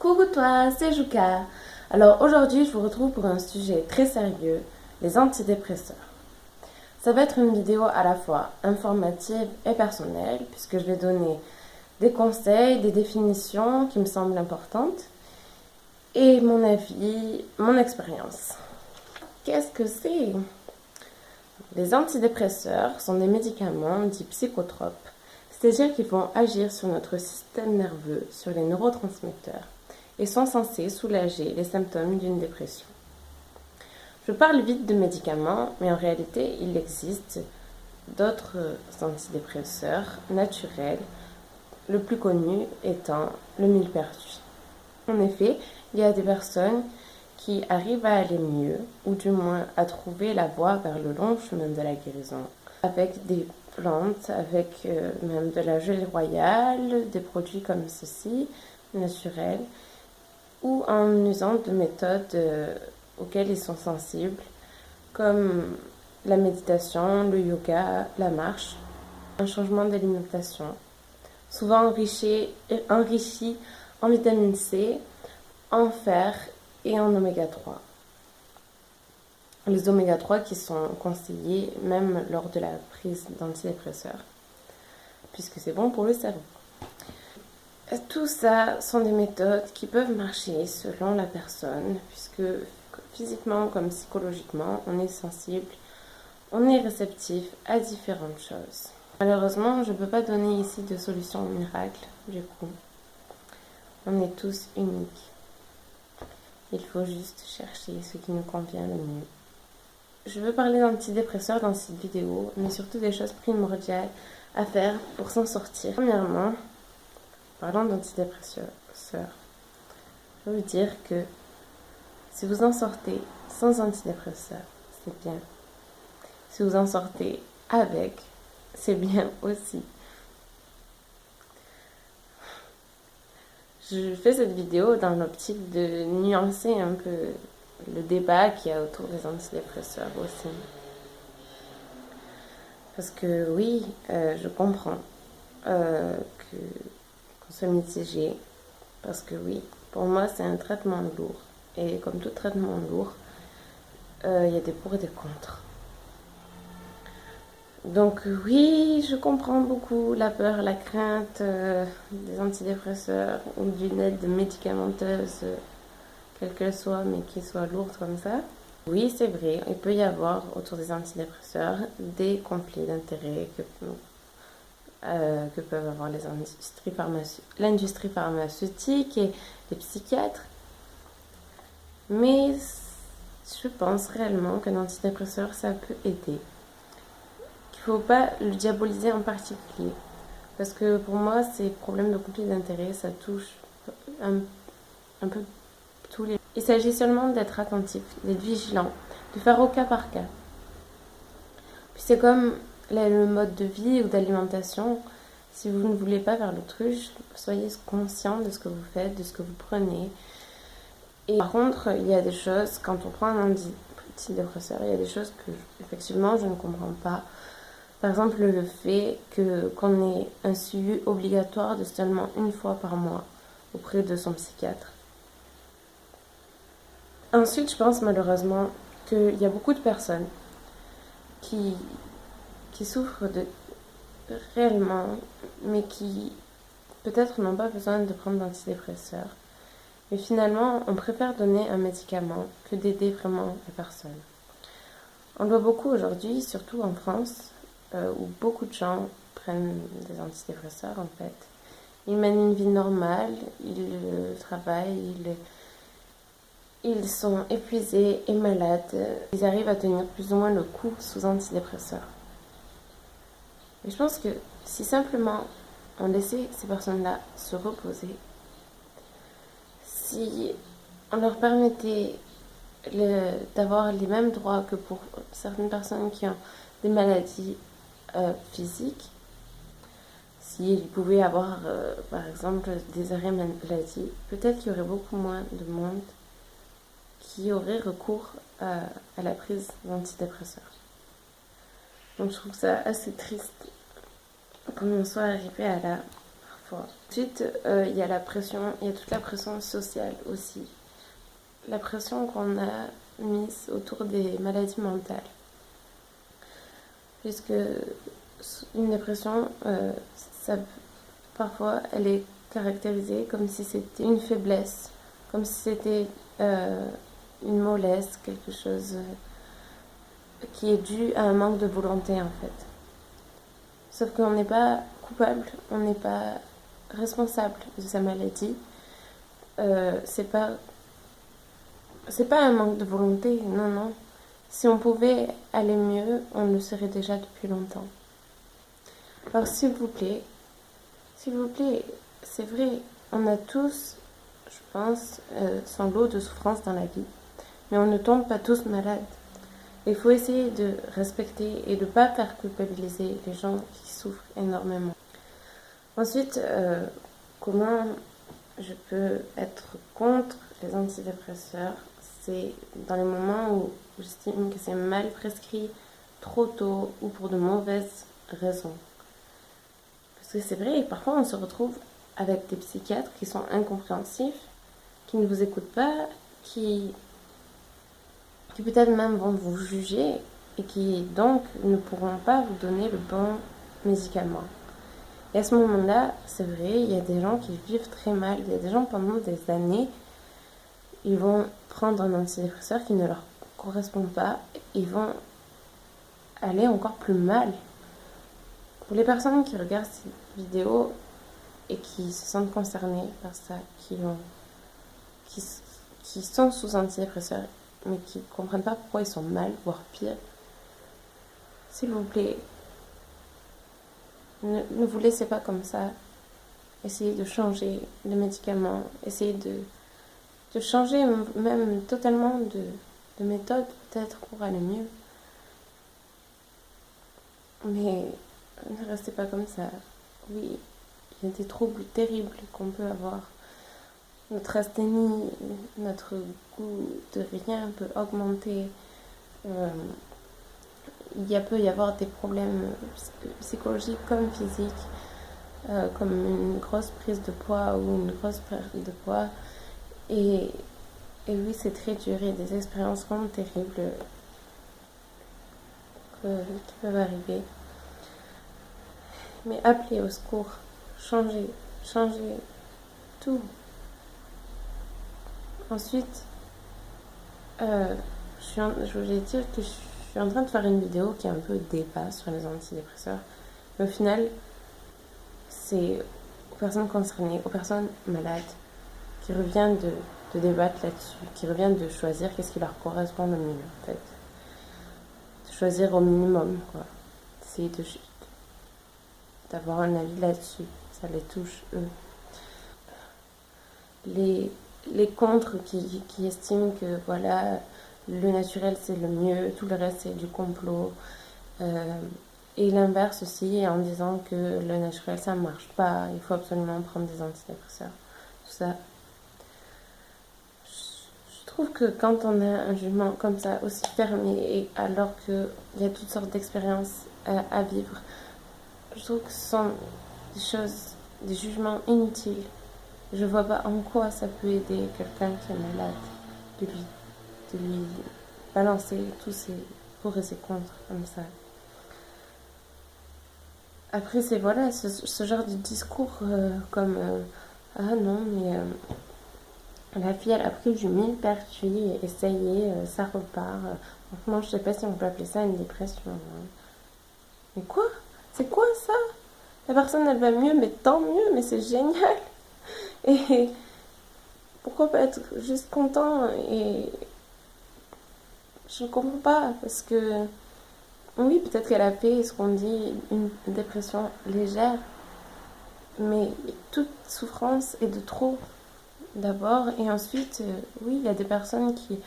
Coucou toi, c'est Jouka. Alors aujourd'hui, je vous retrouve pour un sujet très sérieux, les antidépresseurs. Ça va être une vidéo à la fois informative et personnelle, puisque je vais donner des conseils, des définitions qui me semblent importantes, et mon avis, mon expérience. Qu'est-ce que c'est? Les antidépresseurs sont des médicaments dits psychotropes, c'est-à-dire qu'ils vont agir sur notre système nerveux, sur les neurotransmetteurs, et sont censés soulager les symptômes d'une dépression. Je parle vite de médicaments, mais en réalité, il existe d'autres antidépresseurs naturels, le plus connu étant le millepertuis. En effet, il y a des personnes qui arrivent à aller mieux, ou du moins à trouver la voie vers le long chemin de la guérison, avec des plantes, avec même de la gelée royale, des produits comme ceci, naturels, ou en usant de méthodes auxquelles ils sont sensibles, comme la méditation, le yoga, la marche, un changement d'alimentation, souvent enrichi en vitamine C, en fer et en oméga 3. Les oméga 3 qui sont conseillés même lors de la prise d'antidépresseurs, puisque c'est bon pour le cerveau. Tout ça sont des méthodes qui peuvent marcher selon la personne, puisque physiquement comme psychologiquement, on est sensible, on est réceptif à différentes choses. Malheureusement, je ne peux pas donner ici de solution miracle, du coup. On est tous uniques. Il faut juste chercher ce qui nous convient le mieux. Je veux parler d'antidépresseurs dans cette vidéo, mais surtout des choses primordiales à faire pour s'en sortir. Premièrement, parlant d'antidépresseurs, je veux vous dire que si vous en sortez sans antidépresseurs, c'est bien. Si vous en sortez avec, c'est bien aussi. Je fais cette vidéo dans l'optique de nuancer un peu le débat qu'il y a autour des antidépresseurs aussi. Parce que oui, je comprends qu'on soit mitigé. Parce que oui, pour moi, c'est un traitement lourd. Et comme tout traitement lourd, il y a des pour et des contre. Donc oui, je comprends beaucoup la peur, la crainte des antidépresseurs ou d'une aide médicamenteuse, quelle qu'elle soit, mais qui soit lourde comme ça. Oui, c'est vrai, il peut y avoir autour des antidépresseurs des conflits d'intérêts que peuvent avoir l'industrie pharmaceutique et les psychiatres. Mais je pense réellement qu'un antidépresseur, ça peut aider. Il ne faut pas le diaboliser en particulier. Parce que pour moi, ces problèmes de conflit d'intérêts, ça touche un peu tous les... Il s'agit seulement d'être attentif, d'être vigilant, de faire au cas par cas. Puis c'est comme le mode de vie ou d'alimentation. Si vous ne voulez pas faire l'autruche, soyez conscient de ce que vous faites, de ce que vous prenez. Et par contre, il y a des choses, quand on prend un antidépresseur, il y a des choses que effectivement je ne comprends pas. Par exemple, le fait qu'on ait un suivi obligatoire de seulement une fois par mois auprès de son psychiatre. Ensuite, je pense malheureusement qu'il y a beaucoup de personnes qui souffrent réellement, mais qui peut-être n'ont pas besoin de prendre d'antidépresseurs. Mais finalement, on préfère donner un médicament que d'aider vraiment la personne. On le voit beaucoup aujourd'hui, surtout en France, où beaucoup de gens prennent des antidépresseurs en fait. Ils mènent une vie normale, ils travaillent, ils sont épuisés et malades. Ils arrivent à tenir plus ou moins le coup sous antidépresseurs. Et je pense que si simplement on laissait ces personnes-là se reposer, si on leur permettait d'avoir les mêmes droits que pour certaines personnes qui ont des maladies physiques, s'ils pouvaient avoir par exemple des arrêts maladie, peut-être qu'il y aurait beaucoup moins de monde qui aurait recours à la prise d'antidépresseurs. Donc je trouve ça assez triste qu'on en soit arrivé à là. parfois. Ensuite, il y a la pression, il y a toute la pression sociale aussi. La pression qu'on a mise autour des maladies mentales. Puisque une dépression, parfois, elle est caractérisée comme si c'était une faiblesse, comme si c'était une mollesse, quelque chose qui est dû à un manque de volonté en fait. Sauf qu'on n'est pas coupable, on n'est pas responsable de sa maladie. C'est pas un manque de volonté, non, non. Si on pouvait aller mieux, on le serait déjà depuis longtemps. Alors s'il vous plaît, c'est vrai, on a tous, je pense, son lot de souffrance dans la vie, mais on ne tombe pas tous malades. Il faut essayer de respecter et de ne pas faire culpabiliser les gens qui souffrent énormément. Ensuite, comment je peux être contre les antidépresseurs? C'est dans les moments où j'estime que c'est mal prescrit, trop tôt ou pour de mauvaises raisons. Parce que c'est vrai, parfois on se retrouve avec des psychiatres qui sont incompréhensifs, qui ne vous écoutent pas, qui peut-être même vont vous juger et qui donc ne pourront pas vous donner le bon médicament. Et à ce moment-là, c'est vrai, il y a des gens qui vivent très mal. Il y a des gens pendant des années, ils vont prendre un antidépresseur qui ne leur correspond pas. Ils vont aller encore plus mal. Pour les personnes qui regardent ces vidéos et qui se sentent concernées par ça, qui sont sous antidépresseurs, mais qui ne comprennent pas pourquoi ils sont mal, voire pire, s'il vous plaît, ne vous laissez pas comme ça. Essayez de changer de médicaments, essayez de changer même totalement de méthode peut-être pour aller mieux. Mais ne restez pas comme ça. Oui, il y a des troubles terribles qu'on peut avoir. Notre asthénie, notre goût de rien peut augmenter. Il peut y avoir des problèmes psychologiques comme physiques, comme une grosse prise de poids ou une grosse perte de poids. Et oui, c'est très dur. Il y a des expériences vraiment terribles qui peuvent arriver. Mais appelez au secours. Changez tout. Ensuite, je voulais dire que je suis en train de faire une vidéo qui est un peu débat sur les antidépresseurs. Mais au final, c'est aux personnes concernées, aux personnes malades, qui revient de débattre là-dessus, qui revient de choisir qu'est-ce qui leur correspond le mieux, en fait. De choisir au minimum, quoi. D'essayer d'avoir un avis là-dessus. Ça les touche, eux. Les contres qui estiment que, voilà, le naturel c'est le mieux, tout le reste c'est du complot. Et l'inverse aussi, en disant que le naturel ça marche pas, il faut absolument prendre des antidépresseurs. Tout ça. Je trouve que quand on a un jugement comme ça aussi fermé, et alors qu'il y a toutes sortes d'expériences à vivre, je trouve que ce sont des choses, des jugements inutiles. Je vois pas en quoi ça peut aider quelqu'un qui est malade de lui balancer tous ses pour et ses contre comme ça. Après, c'est voilà, ce genre de discours comme ah non, mais la fille elle a pris du millepertuis et essayé, ça repart. Franchement, je sais pas si on peut appeler ça une dépression. Hein. Mais quoi? C'est quoi ça? La personne elle va mieux, mais tant mieux, mais c'est génial! Et pourquoi pas être juste content? Et je ne comprends pas parce que oui, peut-être qu'elle a fait ce qu'on dit une dépression légère, mais toute souffrance est de trop d'abord. Et ensuite, oui, il y a des personnes qui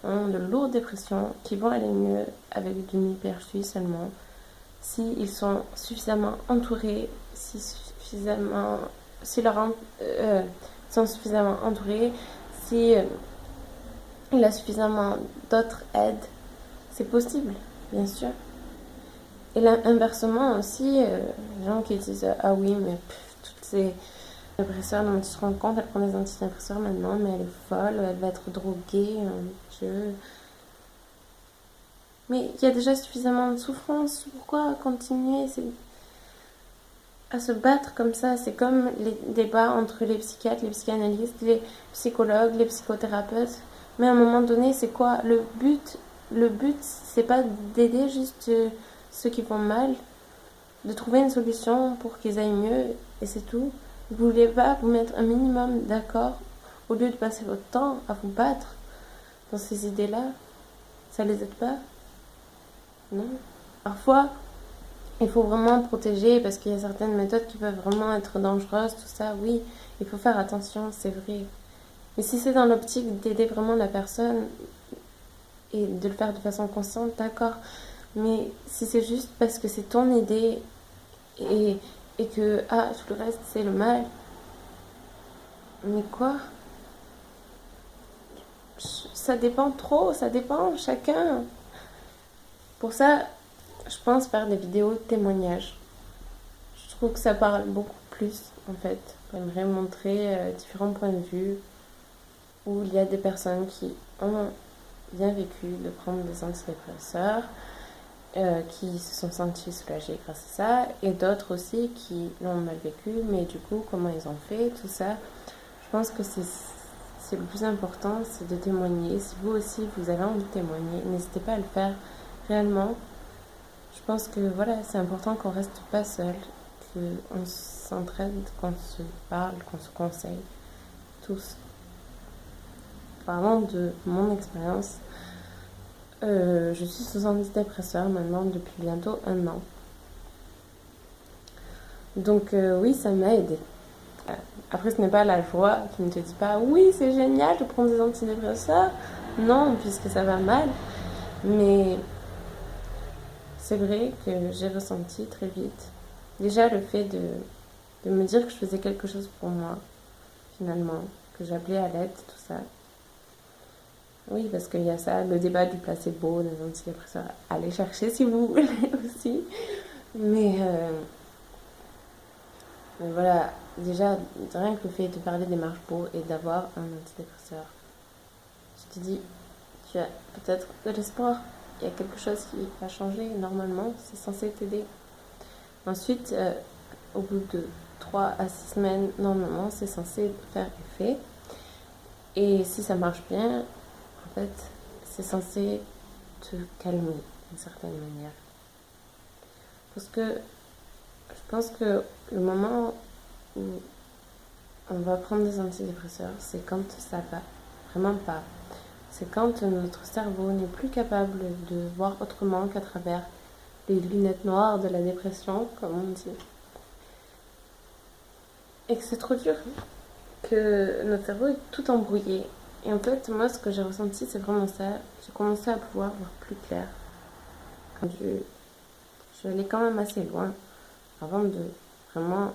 ont de lourdes dépressions qui vont aller mieux avec du millepertuis seulement s'ils sont suffisamment entourés, si sont suffisamment entourés, si il a suffisamment d'autres aides. C'est possible, bien sûr. Et inversement aussi, les gens qui disent ah oui, mais toutes ces antidépresseurs. Non, tu te rends compte, elle prend des antidépresseurs maintenant, mais elle est folle, elle va être droguée. Dieu. Mais il y a déjà suffisamment de souffrance. Pourquoi continuer à se battre comme ça? C'est comme les débats entre les psychiatres, les psychanalystes, les psychologues, les psychothérapeutes. Mais à un moment donné, c'est quoi le but? Le but, c'est pas d'aider juste ceux qui vont mal, de trouver une solution pour qu'ils aillent mieux, et c'est tout. Vous voulez pas vous mettre un minimum d'accord au lieu de passer votre temps à vous battre dans ces idées-là? Ça les aide pas? Non. Parfois, il faut vraiment protéger parce qu'il y a certaines méthodes qui peuvent vraiment être dangereuses, tout ça, oui, il faut faire attention, c'est vrai. Mais si c'est dans l'optique d'aider vraiment la personne et de le faire de façon consciente, d'accord. Mais si c'est juste parce que c'est ton idée et que, tout le reste c'est le mal, mais quoi? Ça dépend trop, ça dépend chacun. Pour ça, je pense faire des vidéos de témoignages. Je trouve que ça parle beaucoup plus, en fait. J'aimerais montrer différents points de vue où il y a des personnes qui ont bien vécu de prendre des antidépresseurs, qui se sont sentis soulagés grâce à ça, et d'autres aussi qui l'ont mal vécu, mais du coup, comment ils ont fait, tout ça. Je pense que c'est le plus important, c'est de témoigner. Si vous aussi, vous avez envie de témoigner, n'hésitez pas à le faire réellement. Je pense que voilà, c'est important qu'on reste pas seul, qu'on s'entraide, qu'on se parle, qu'on se conseille, tous. Parlant de mon expérience, je suis sous antidépresseur maintenant depuis bientôt 1 an. Donc oui, ça m'a aidé. Après, ce n'est pas la joie qui ne te dit pas oui, c'est génial de prendre des antidépresseurs. Non, puisque ça va mal. Mais c'est vrai que j'ai ressenti très vite. Déjà, le fait de me dire que je faisais quelque chose pour moi, finalement, que j'appelais à l'aide, tout ça. Oui, parce qu'il y a ça, le débat du placebo, des antidépresseurs. Allez chercher si vous voulez aussi. Mais voilà, déjà, rien que le fait de parler des marche-beaux et d'avoir un antidépresseur, tu te dis, tu as peut-être de l'espoir. Il y a quelque chose qui va changer. Normalement, c'est censé t'aider. Ensuite, au bout de 3 à 6 semaines, normalement, c'est censé faire effet. Et si ça marche bien, en fait, c'est censé te calmer d'une certaine manière. Parce que je pense que le moment où on va prendre des antidépresseurs, c'est quand ça va vraiment pas. C'est quand notre cerveau n'est plus capable de voir autrement qu'à travers les lunettes noires de la dépression, comme on dit. Et que c'est trop dur, que notre cerveau est tout embrouillé. Et en fait, moi, ce que j'ai ressenti, c'est vraiment ça. J'ai commencé à pouvoir voir plus clair. Quand je suis allée quand même assez loin avant de vraiment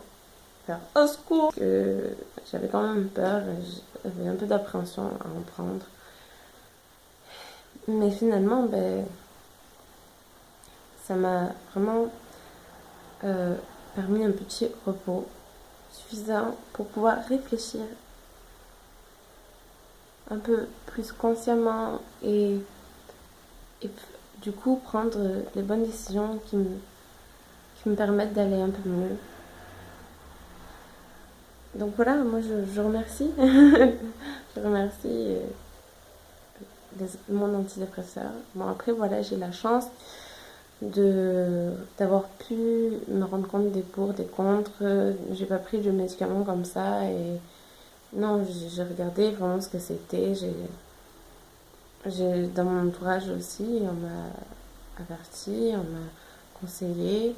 faire au secours. Que j'avais quand même peur, j'avais un peu d'appréhension à en prendre. Mais finalement, ça m'a vraiment permis un petit repos suffisant pour pouvoir réfléchir un peu plus consciemment et du coup prendre les bonnes décisions qui me permettent d'aller un peu mieux. Donc voilà, moi je remercie. Je remercie mon antidépresseur. Bon, après, voilà, j'ai la chance d'avoir pu me rendre compte des pour, des contre. J'ai pas pris de médicaments comme ça. Et non, j'ai regardé vraiment ce que c'était. Dans mon entourage aussi, on m'a averti, on m'a conseillé.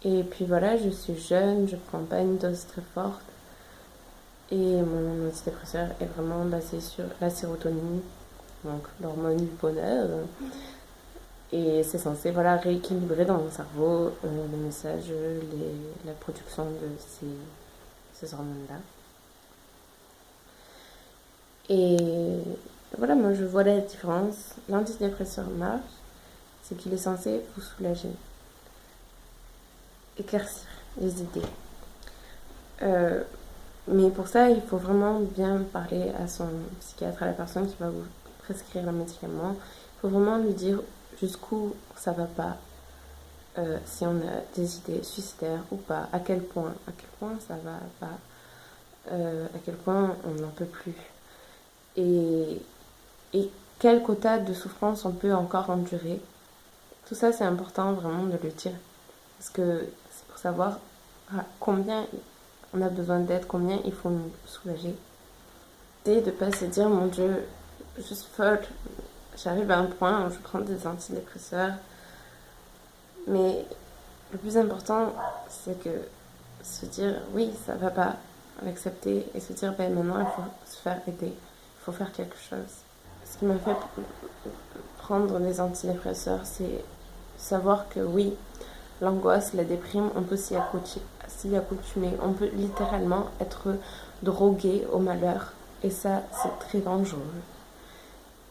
Et puis voilà, je suis jeune, je prends pas une dose très forte. Et mon antidépresseur est vraiment basé sur la sérotonine, donc l'hormone du bonheur. Et c'est censé rééquilibrer dans mon cerveau le message, la production de ces hormones-là. Et voilà, moi je vois la différence. L'antidépresseur marche, c'est qu'il est censé vous soulager, éclaircir les idées. Mais pour ça, il faut vraiment bien parler à son psychiatre, à la personne qui va vous prescrire le médicament. Il faut vraiment lui dire jusqu'où ça va pas, si on a des idées suicidaires ou pas, à quel point ça va pas, à quel point on n'en peut plus. Et quel quota de souffrance on peut encore endurer. Tout ça, c'est important vraiment de le dire. Parce que c'est pour savoir combien on a besoin d'aide, combien il faut nous soulager. Et de ne pas se dire, mon Dieu, je suis folle, j'arrive à un point où je prends des antidépresseurs. Mais le plus important, c'est que se dire, oui, ça va pas, l'accepter et se dire, ben maintenant, il faut se faire aider, il faut faire quelque chose. Ce qui m'a fait prendre des antidépresseurs, c'est savoir que oui, l'angoisse, la déprime, on peut s'y accoutumer. On peut littéralement être drogué au malheur. Et ça, c'est très dangereux.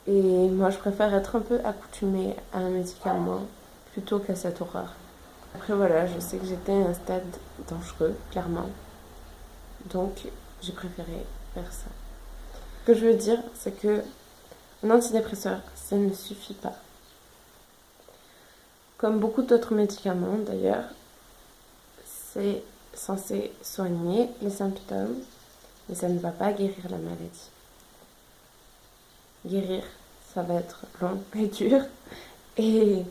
Et moi, je préfère être un peu accoutumée à un médicament plutôt qu'à cette horreur. Après, voilà, je sais que j'étais à un stade dangereux, clairement. Donc, j'ai préféré faire ça. Ce que je veux dire, c'est que un antidépresseur, ça ne suffit pas. Comme beaucoup d'autres médicaments, d'ailleurs, c'est censé soigner les symptômes, mais ça ne va pas guérir la maladie. Guérir, ça va être long et dur. Et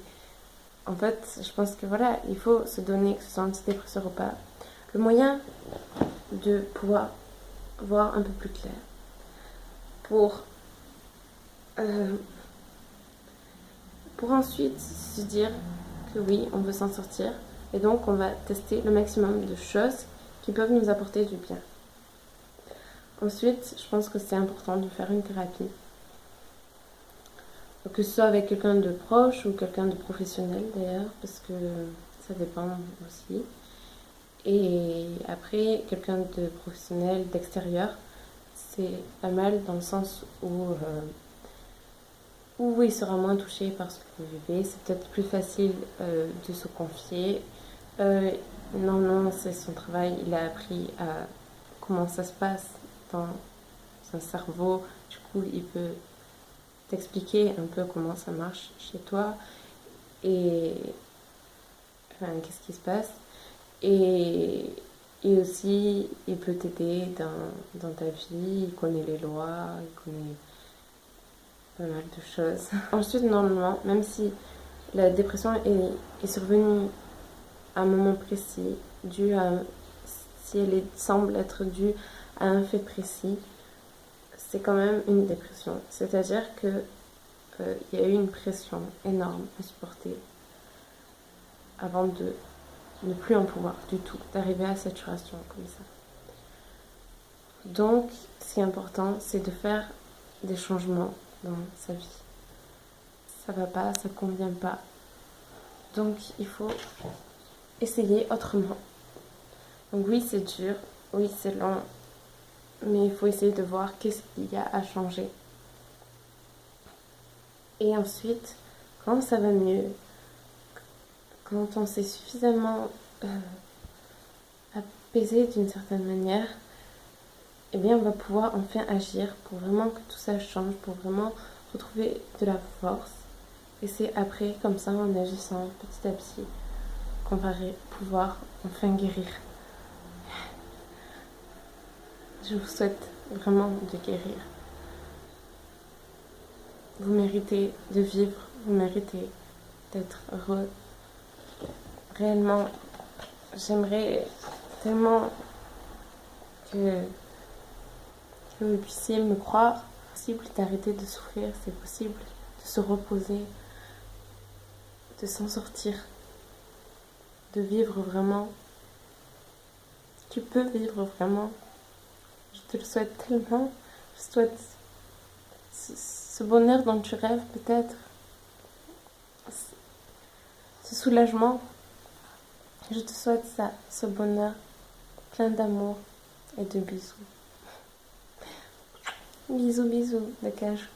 en fait, je pense que voilà, il faut se donner, que ce soit antidépresseur ou pas, le moyen de pouvoir voir un peu plus clair. Pour ensuite se dire que oui, on veut s'en sortir. Et donc, on va tester le maximum de choses qui peuvent nous apporter du bien. Ensuite, je pense que c'est important de faire une thérapie. Que ce soit avec quelqu'un de proche ou quelqu'un de professionnel d'ailleurs, parce que ça dépend aussi. Et après, quelqu'un de professionnel, d'extérieur, c'est pas mal dans le sens où il sera moins touché par ce que vous vivez. C'est peut-être plus facile de se confier. Non, c'est son travail. Il a appris à comment ça se passe dans son cerveau. Du coup, il peut t'expliquer un peu comment ça marche chez toi et qu'est-ce qui se passe. Et aussi, il peut t'aider dans ta vie. Il connaît les lois, il connaît pas mal de choses. Ensuite, normalement, même si la dépression est survenue à un moment précis, si elle semble être due à un fait précis, c'est quand même une dépression. C'est-à-dire que il y a eu une pression énorme à supporter avant de ne plus en pouvoir du tout, d'arriver à cette saturation comme ça. Donc, ce qui est important, c'est de faire des changements dans sa vie. Ça va pas, ça convient pas. Donc, il faut essayer autrement. Donc oui, c'est dur, oui, c'est long, mais il faut essayer de voir qu'est-ce qu'il y a à changer. Et ensuite, quand ça va mieux, quand on s'est suffisamment apaisé d'une certaine manière, eh bien on va pouvoir enfin agir pour vraiment que tout ça change, pour vraiment retrouver de la force. Et c'est après, comme ça, en agissant petit à petit, qu'on va pouvoir enfin guérir. Je vous souhaite vraiment de guérir. Vous méritez de vivre, vous méritez d'être heureux. Réellement, j'aimerais tellement que vous puissiez me croire. C'est possible d'arrêter de souffrir, c'est possible de se reposer, de s'en sortir, de vivre vraiment. Tu peux vivre vraiment. Je te le souhaite tellement. Je souhaite ce bonheur dont tu rêves peut-être, ce soulagement. Je te souhaite ça, ce bonheur plein d'amour et de bisous. Bisous, bisous, de cage.